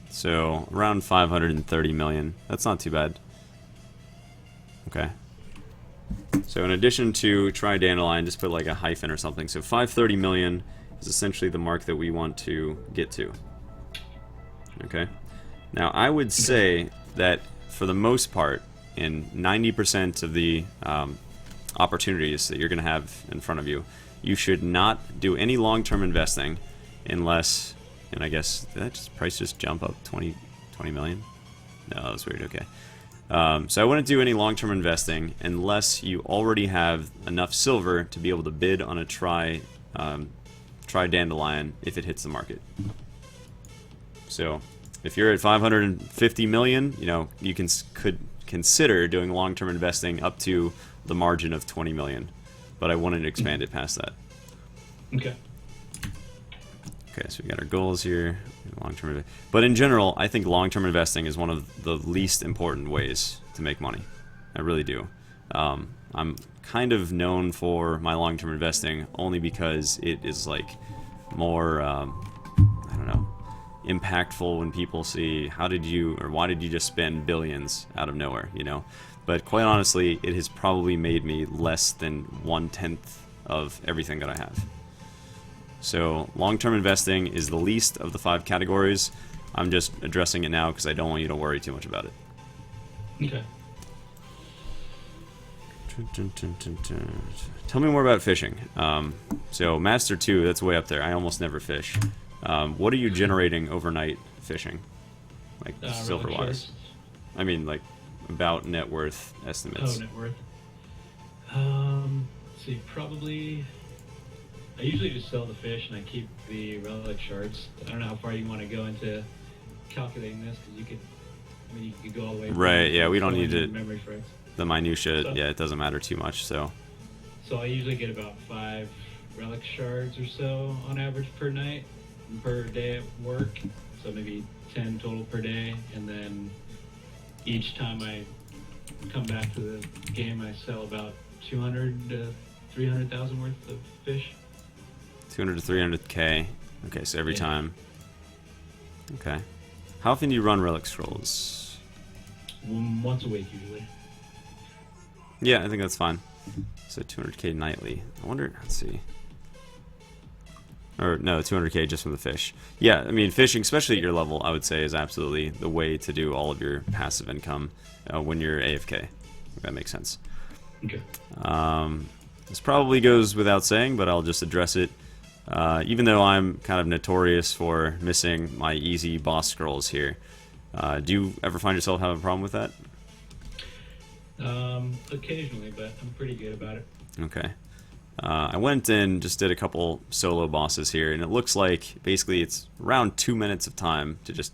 So, around 530 million. That's not too bad. Okay. So, in addition to Tridandelion, just put like a hyphen or something. So, 530 million is essentially the mark that we want to get to. Okay. Now, I would say that for the most part, in 90% of the opportunities that you're going to have in front of you, you should not do any long-term investing unless, and I guess, did that price just jump up 20 million? No, that was weird, okay. So I wouldn't do any long-term investing unless you already have enough silver to be able to bid on a Tridandelion if it hits the market. So if you're at 550 million, you know, you could consider doing long-term investing up to the margin of 20 million, but I wouldn't expand it past that. Okay. Okay, so we got our goals here. Long-term, but in general, I think long-term investing is one of the least important ways to make money. I really do. I'm kind of known for my long-term investing only because it is like more, I don't know, impactful when people see how did you or why did you just spend billions out of nowhere, you know. But quite honestly, it has probably made me less than 1/10 of everything that I have. So long-term investing is the least of the 5 categories. I'm just addressing it now because I don't want you to worry too much about it. Okay. Tell me more about fishing. So Master 2, that's way up there. I almost never fish. What are you generating overnight fishing? Like silver-wise? I mean, like, about net worth estimates. Oh, net worth. Let's see, probably... I usually just sell the fish and I keep the relic shards. I don't know how far you want to go into calculating this, because you could... I mean, you could go all the way... Right, yeah, we don't need to... Memory frames. The minutia, yeah, it doesn't matter too much, so... So I usually get about 5 relic shards or so on average per night, per day at work. So maybe 10 total per day, and then each time I come back to the game, I sell about 200 to 300,000 worth of fish. 200 to 300k. Okay, so every time. Okay. How often do you run relic scrolls? Once a week, usually. Yeah, I think that's fine. So 200k nightly. I wonder, let's see. Or no, 200k just from the fish. Yeah, I mean, fishing, especially at your level, I would say is absolutely the way to do all of your passive income when you're AFK. If that makes sense. Okay. This probably goes without saying, but I'll just address it. Even though I'm kind of notorious for missing my easy boss scrolls here, do you ever find yourself having a problem with that? Occasionally, but I'm pretty good about it. Okay. I went and just did a couple solo bosses here, and it looks like basically it's around 2 minutes of time to just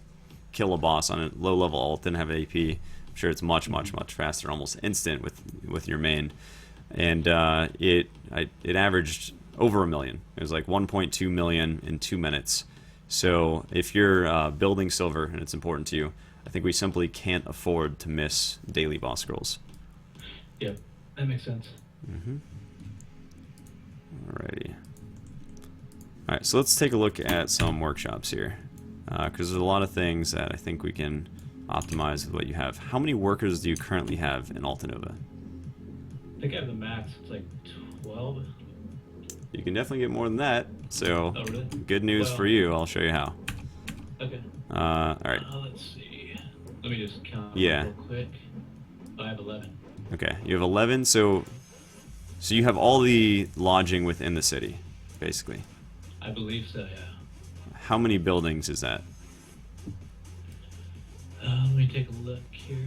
kill a boss on a low-level ult, didn't have an AP. I'm sure it's much faster, almost instant with your main. And it averaged over 1 million. It was like 1.2 million in 2 minutes. So if you're building silver and it's important to you, I think we simply can't afford to miss daily boss scrolls. Yep, that makes sense. Alrighty. Alright, so let's take a look at some workshops here. Because there's a lot of things that I think we can optimize with what you have. How many workers do you currently have in Altanova? I think I have the max. It's like 12. You can definitely get more than that. So, Oh, really? good news for you. I'll show you how. Okay. Alright. Let's see. Let me just count Yeah. real quick. I have 11. Okay, you have 11, so you have all the lodging within the city, basically. I believe so, yeah. How many buildings is that? Let me take a look here.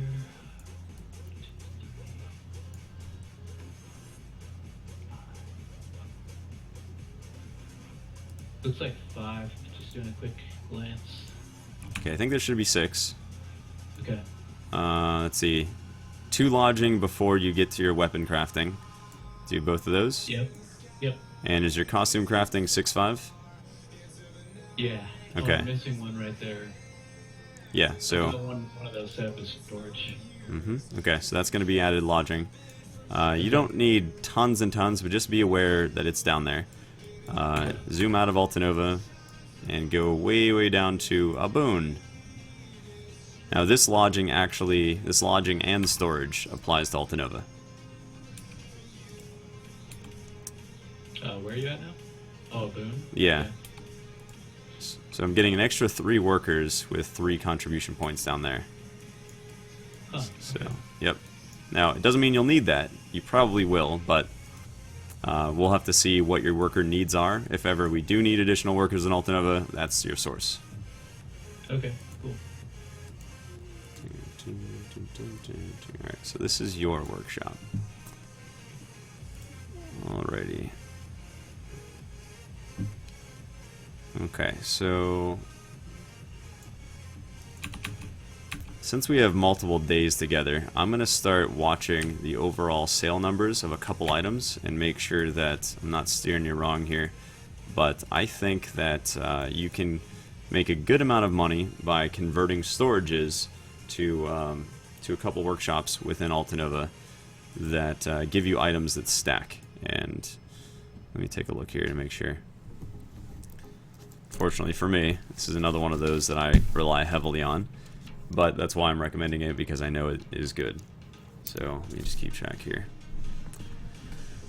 Looks like 5. Just doing a quick glance. Okay, I think there should be 6. Okay. Let's see. 2 lodging before you get to your weapon crafting. Do both of those? Yep. Yep. And is your costume crafting 6.5? Yeah. Okay. Oh, I'm missing one right there. Yeah, so... One of those set up as storage. Okay, so that's going to be added lodging. You don't need tons and tons, but just be aware that it's down there. Zoom out of Altanova and go way, way down to Aboon. Now this lodging and storage applies to Altanova. Where are you at now? Oh, Boone? Yeah. Okay. So I'm getting an extra 3 workers with 3 contribution points down there. Huh, So, okay. yep. Now, it doesn't mean you'll need that. You probably will, but we'll have to see what your worker needs are. If ever we do need additional workers in Altanova, that's your source. Okay, cool. Alright, so this is your workshop. Alrighty. Okay, so since we have multiple days together, I'm going to start watching the overall sale numbers of a couple items and make sure that I'm not steering you wrong here. But I think that you can make a good amount of money by converting storages to a couple workshops within Altanova that give you items that stack. And let me take a look here to make sure. Fortunately for me, this is another one of those that I rely heavily on, but that's why I'm recommending it, because I know it is good. So let me just keep track here.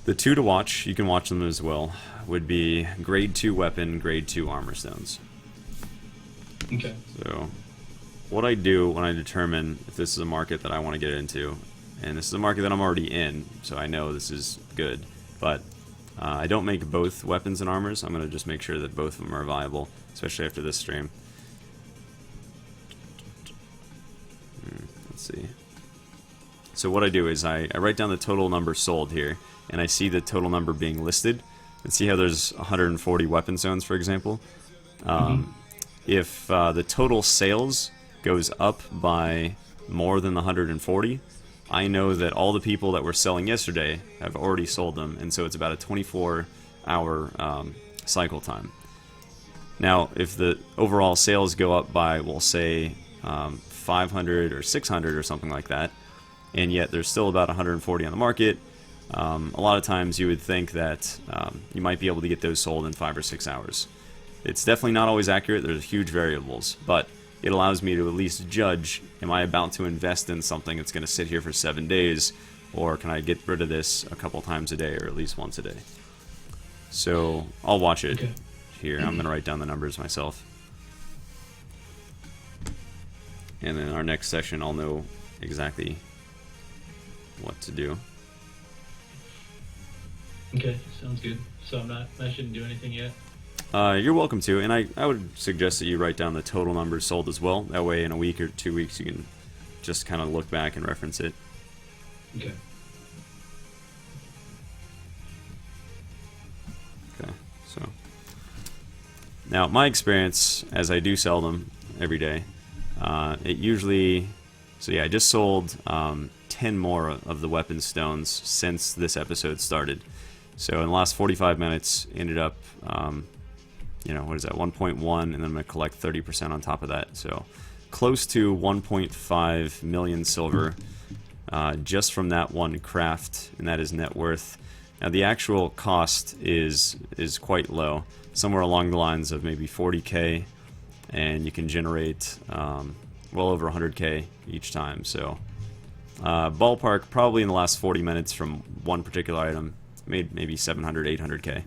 The 2 to watch, you can watch them as well, would be grade 2 weapon, grade 2 armor stones. Okay. So what I do when I determine if this is a market that I want to get into, and this is a market that I'm already in, so I know this is good, but I don't make both weapons and armors. I'm going to just make sure that both of them are viable, especially after this stream. Let's see. So what I do is I write down the total number sold here, and I see the total number being listed. And see how there's 140 weapon zones, for example? If the total sales goes up by more than the 140, I know that all the people that were selling yesterday have already sold them, and so it's about a 24-hour cycle time. Now, if the overall sales go up by, we'll say, 500 or 600 or something like that, and yet there's still about 140 on the market, a lot of times you would think that you might be able to get those sold in 5 or 6 hours. It's definitely not always accurate. There's huge variables, but it allows me to at least judge, am I about to invest in something that's going to sit here for 7 days, or can I get rid of this a couple times a day, or at least once a day? So I'll watch it here. I'm going to write down the numbers myself. And then our next session, I'll know exactly what to do. Okay, sounds good. So I shouldn't do anything yet? You're welcome to, and I would suggest that you write down the total numbers sold as well. That way in a week or 2 weeks you can just kind of look back and reference it. Okay. Okay, so now my experience, as I do sell them every day, it usually, so yeah, I just sold 10 more of the weapon stones since this episode started. So in the last 45 minutes, ended up, you know, what is that, 1.1, and then I'm going to collect 30% on top of that. So close to 1.5 million silver just from that one craft, and that is net worth. Now the actual cost is quite low, somewhere along the lines of maybe 40k, and you can generate well over 100k each time. So ballpark, probably in the last 40 minutes from one particular item, made maybe 700, 800k.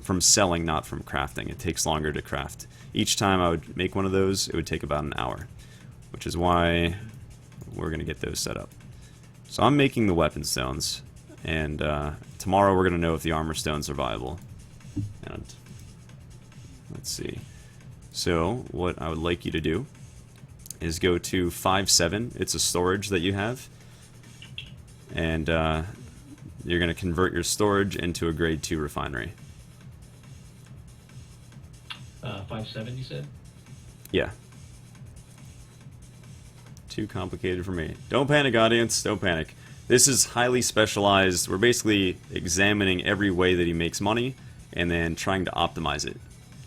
From selling, not from crafting. It takes longer to craft. Each time I would make one of those, it would take about an hour, which is why we're going to get those set up. So I'm making the weapon stones, and tomorrow we're going to know if the armor stones are viable. And let's see. So what I would like you to do is go to 5.7. It's a storage that you have, and you're going to convert your storage into a grade 2 refinery. 5.7, you said? Yeah. Too complicated for me. Don't panic, audience. Don't panic. This is highly specialized. We're basically examining every way that he makes money and then trying to optimize it.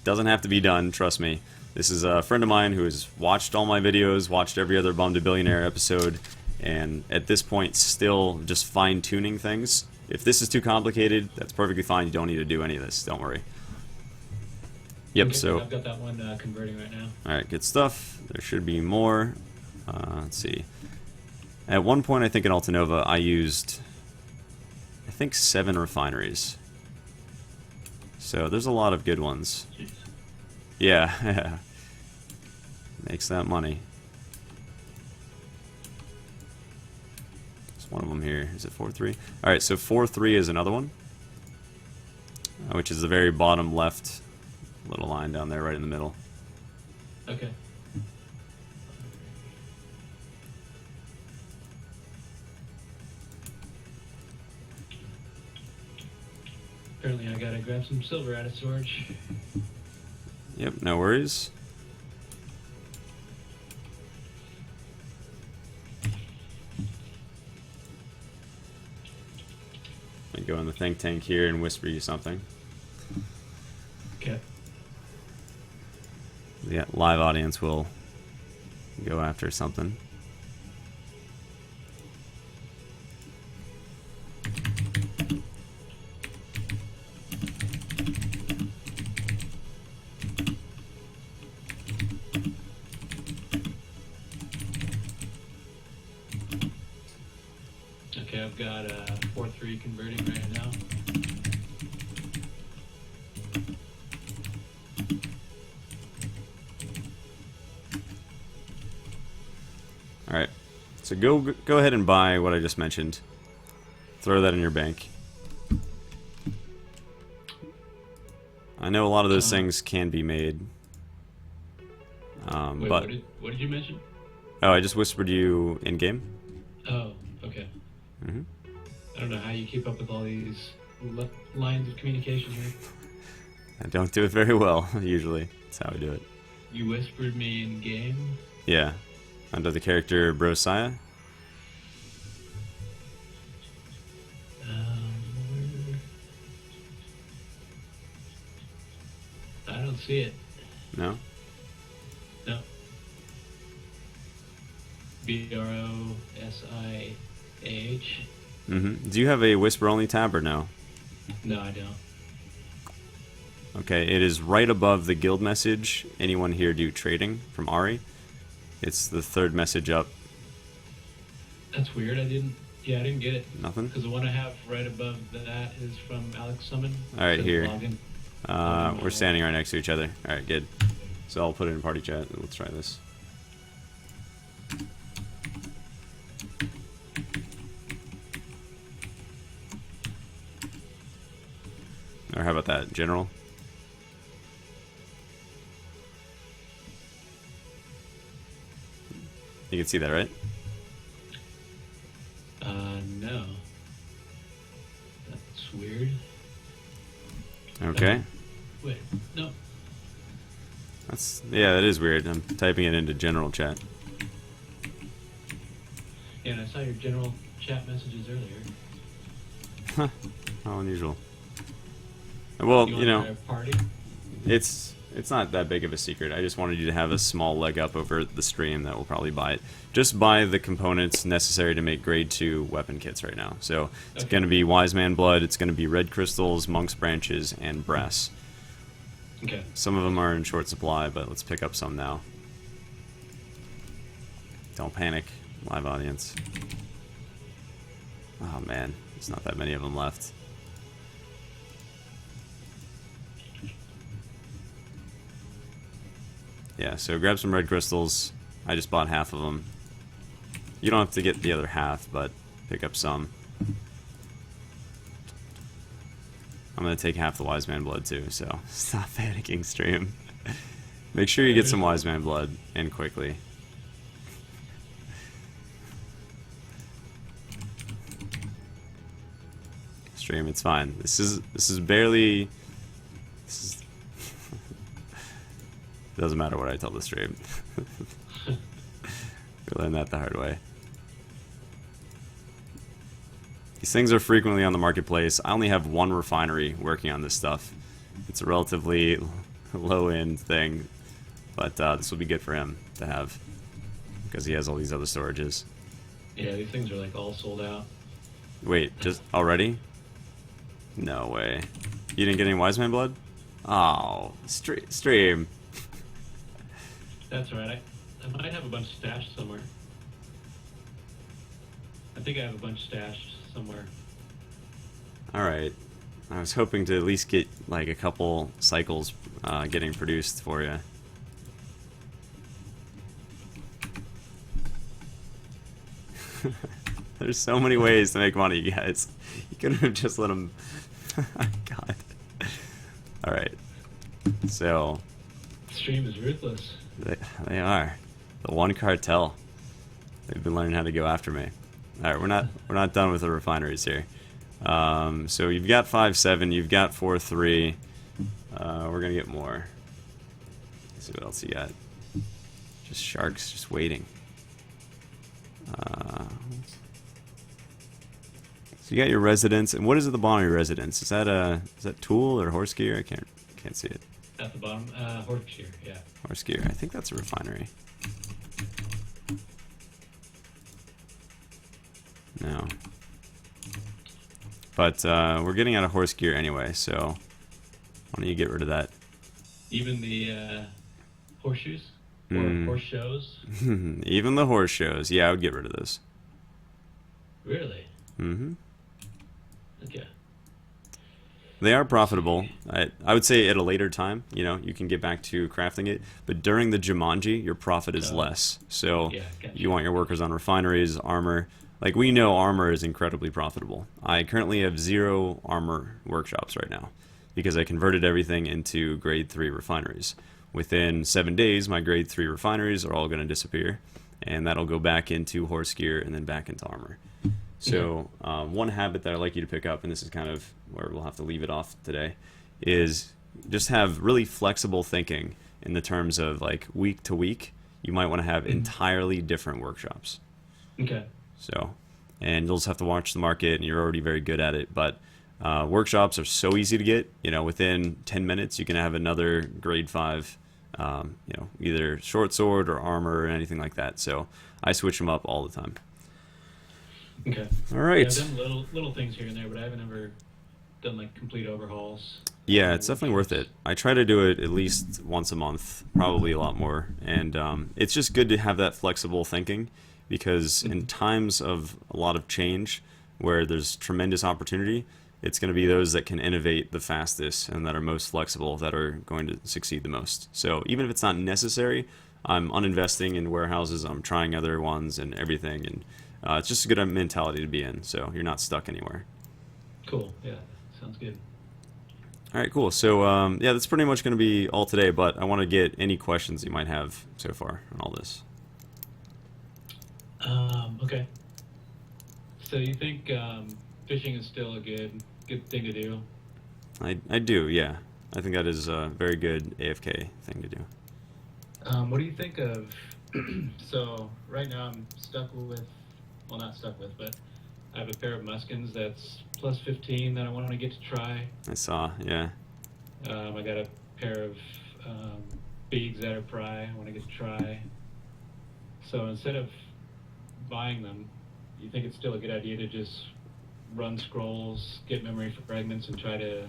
Doesn't have to be done, trust me. This is a friend of mine who has watched all my videos, watched every other Bum to Billionaire episode, and at this point still just fine-tuning things. If this is too complicated, that's perfectly fine. You don't need to do any of this. Don't worry. Yep, Okay, so... I've got that one converting right now. Alright, good stuff. There should be more. Let's see. At one point, I think in Altanova, I used, I think, 7 refineries. So there's a lot of good ones. Jeez. Yeah, makes that money. There's one of them here. Is it 4.3? Alright, so 4.3 is another one, which is the very bottom left little line down there, right in the middle. Okay. Apparently I gotta grab some silver out of storage. Yep, no worries. I go in the think tank here and whisper you something. Okay. The live audience will go after something. Okay, I've got 4.3 converting right now. Alright, so go ahead and buy what I just mentioned. Throw that in your bank. I know a lot of those things can be made. Wait, but what did you mention? oh, I just whispered you in-game. Oh, okay. Mm-hmm. I don't know how you keep up with all these lines of communication here. I don't do it very well, usually. That's how I do it. You whispered me in game? Yeah. Under the character Brosiah. I don't see it. No? No. B-R-O-S-I-A-H. Mm-hmm. Do you have a whisper-only tab or no? No, I don't. Okay, it is right above the guild message. Anyone here do trading from Ari? It's the third message up. That's weird. I didn't get it. Nothing? Because the one I have right above that is from Alex Summon. Alright, here. Login. We're standing right next to each other. Alright, good. So I'll put it in party chat. Let's try this. Or how about that? General? You can see that, right? No. That's weird. Okay. Wait, no. Yeah, that is weird. I'm typing it into general chat. Yeah, and I saw your general chat messages earlier. Huh. How unusual. Well, you know, want to party? it's not that big of a secret. I just wanted you to have a small leg up over the stream that will probably buy it. Just buy the components necessary to make grade 2 weapon kits right now. So it's going to be Wise Man Blood, it's going to be red crystals, monk's branches, and brass. Okay. Some of them are in short supply, but let's pick up some now. Don't panic, live audience. Oh man, there's not that many of them left. Yeah, so grab some red crystals. I just bought half of them. You don't have to get the other half, but pick up some. I'm gonna take half the Wise Man blood too, so stop panicking, stream. Make sure you get some Wise Man blood, and quickly. Stream, it's fine. This is barely. This is doesn't matter what I tell the stream. We learned that the hard way. These things are frequently on the marketplace. I only have one refinery working on this stuff. It's a relatively low-end thing, but this will be good for him to have because he has all these other storages. Yeah, these things are like all sold out. Wait, just already? No way. You didn't get any Wise Man blood? Oh, stream. That's right. I might have a bunch stashed somewhere. I think I have a bunch stashed somewhere. Alright. I was hoping to at least get like a couple cycles getting produced for you. There's so many ways to make money, you guys. You couldn't have just let them... God. Alright. So... The stream is ruthless. They are. The one cartel. They've been learning how to go after me. Alright, we're not done with the refineries here. So you've got 5-7, you've got 4-3. We're gonna get more. Let's see what else you got. Just sharks, just waiting. So you got your residence, and what is at the bottom of your residence? Is that tool or horse gear? I can't see it. At the bottom, horse gear, yeah. Horse gear. I think that's a refinery. No. But we're getting out of horse gear anyway, so why don't you get rid of that? Even the horseshoes? Or horse shows? Even the horse shows. Yeah, I would get rid of those. Really? Mm-hmm. Okay. They are profitable. I would say at a later time, you can get back to crafting it. But during the Jumanji, your profit is less. So yeah, gotcha. You want your workers on refineries, armor. Like, we know armor is incredibly profitable. I currently have 0 armor workshops right now because I converted everything into grade 3 refineries. Within 7 days, my grade 3 refineries are all going to disappear, and that'll go back into horse gear and then back into armor. So one habit that I'd like you to pick up, and this is kind of where we'll have to leave it off today, is just have really flexible thinking in the terms of, like, week to week. You might want to have entirely different workshops. Okay. So, and you'll just have to watch the market, and you're already very good at it. But workshops are so easy to get. Within 10 minutes, you can have another grade 5, either short sword or armor or anything like that. So I switch them up all the time. Okay. All right. Yeah, I've done little things here and there, but I haven't ever done like complete overhauls. Yeah, it's definitely worth it. I try to do it at least once a month, probably a lot more. And it's just good to have that flexible thinking, because in times of a lot of change where there's tremendous opportunity, it's going to be those that can innovate the fastest and that are most flexible that are going to succeed the most. So even if it's not necessary, I'm uninvesting in warehouses, I'm trying other ones and everything, and it's just a good mentality to be in, so you're not stuck anywhere. Cool, yeah, sounds good. All right, cool. So yeah, that's pretty much going to be all today, but I want to get any questions you might have so far on all this. Okay. So you think fishing is still a good thing to do? I do, yeah. I think that is a very good AFK thing to do. What do you think of... So right now I'm stuck with... Well, not stuck with, but I have a pair of muskins that's plus 15 that I want to get to try. I saw, yeah. I got a pair of beads that are pry I want to get to try. So instead of buying them, you think it's still a good idea to just run scrolls, get memory fragments, and try to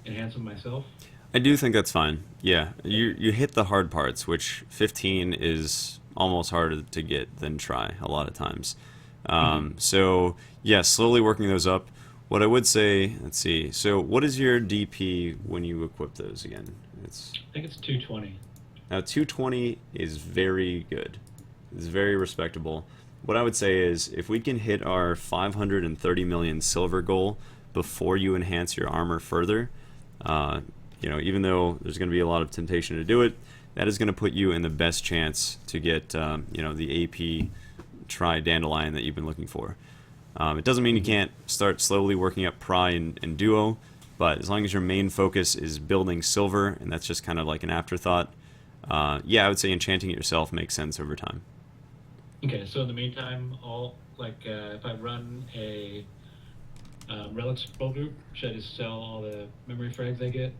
enhance them myself? I do think that's fine. Yeah, you hit the hard parts, which 15 is almost harder to get than try a lot of times. Hmm. So yeah, slowly working those up. What I would say, let's see. So what is your DP when you equip those again? It's I think it's 220. now 220 is very good. It's very respectable. What I would say is if we can hit our 530 million silver goal before you enhance your armor further, uh, even though there's going to be a lot of temptation to do it, that is going to put you in the best chance to get, the AP tri-dandelion that you've been looking for. It doesn't mean you can't start slowly working up Pry and Duo, but as long as your main focus is building silver, and that's just kind of like an afterthought, yeah, I would say enchanting it yourself makes sense over time. Okay, so in the meantime, if I run a relic scroll group, should I just sell all the memory frags I get,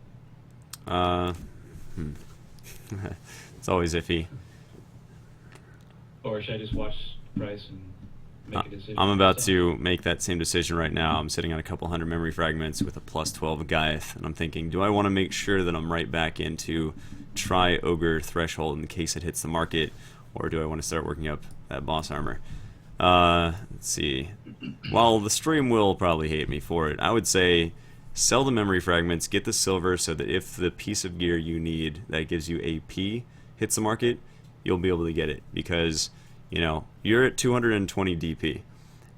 Uh, hmm. It's always iffy. or should I just watch the price and Uh, make a decision I'm for about myself? to make that same decision right now. I'm sitting on a couple hundred memory fragments with a plus 12 Gaiath, and I'm thinking, do I want to make sure that I'm right back into try Ogre Threshold in case it hits the market, or do I want to start working up that boss armor? Let's see. While the stream will probably hate me for it, I would say sell the memory fragments, get the silver so that if the piece of gear you need that gives you AP hits the market, you'll be able to get it because you're at 220 DP,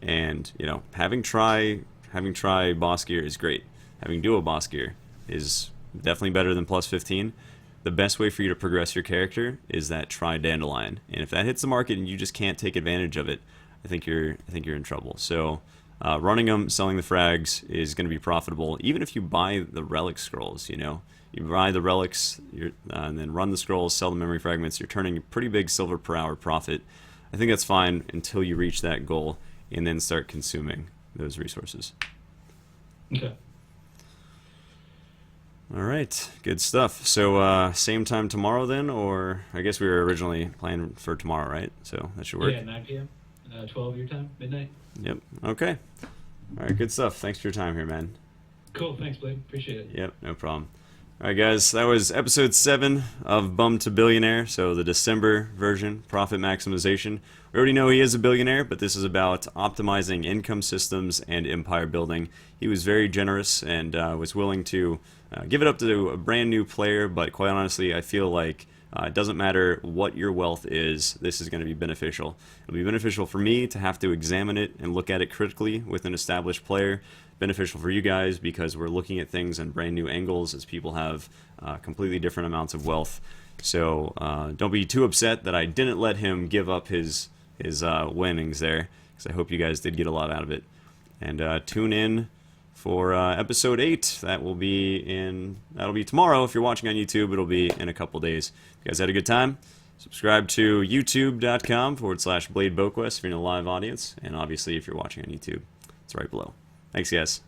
and having try boss gear is great. Having duo boss gear is definitely better than plus 15. The best way for you to progress your character is that try dandelion, and if that hits the market and you just can't take advantage of it, I think you're in trouble. So running them, selling the frags is going to be profitable, even if you buy the relic scrolls. You buy the relics, and then run the scrolls, sell the memory fragments. You're turning a pretty big silver per hour profit. I think that's fine until you reach that goal and then start consuming those resources. Okay. All right, good stuff. So same time tomorrow then, or I guess we were originally planning for tomorrow, right? So that should work. Yeah, 9 p.m., 12 your time, midnight. Yep. Okay. All right, good stuff. Thanks for your time here, man. Cool, thanks, Blake. Appreciate it. Yep, no problem. All right, guys, that was episode 7 of Bum to Billionaire, so the December version, profit maximization. We already know he is a billionaire, but this is about optimizing income systems and empire building. He was very generous and was willing to give it up to a brand new player, but quite honestly, I feel like it doesn't matter what your wealth is, this is going to be beneficial. It'll be beneficial for me to have to examine it and look at it critically with an established player. Beneficial for you guys because we're looking at things in brand new angles as people have completely different amounts of wealth. So don't be too upset that I didn't let him give up his winnings there, because I hope you guys did get a lot out of it. And tune in for episode 8. That'll be tomorrow. If you're watching on YouTube, it'll be in a couple days. If you guys had a good time, subscribe to youtube.com/BladeBoquest if you're in a live audience, and obviously if you're watching on YouTube, it's right below. Thanks, guys.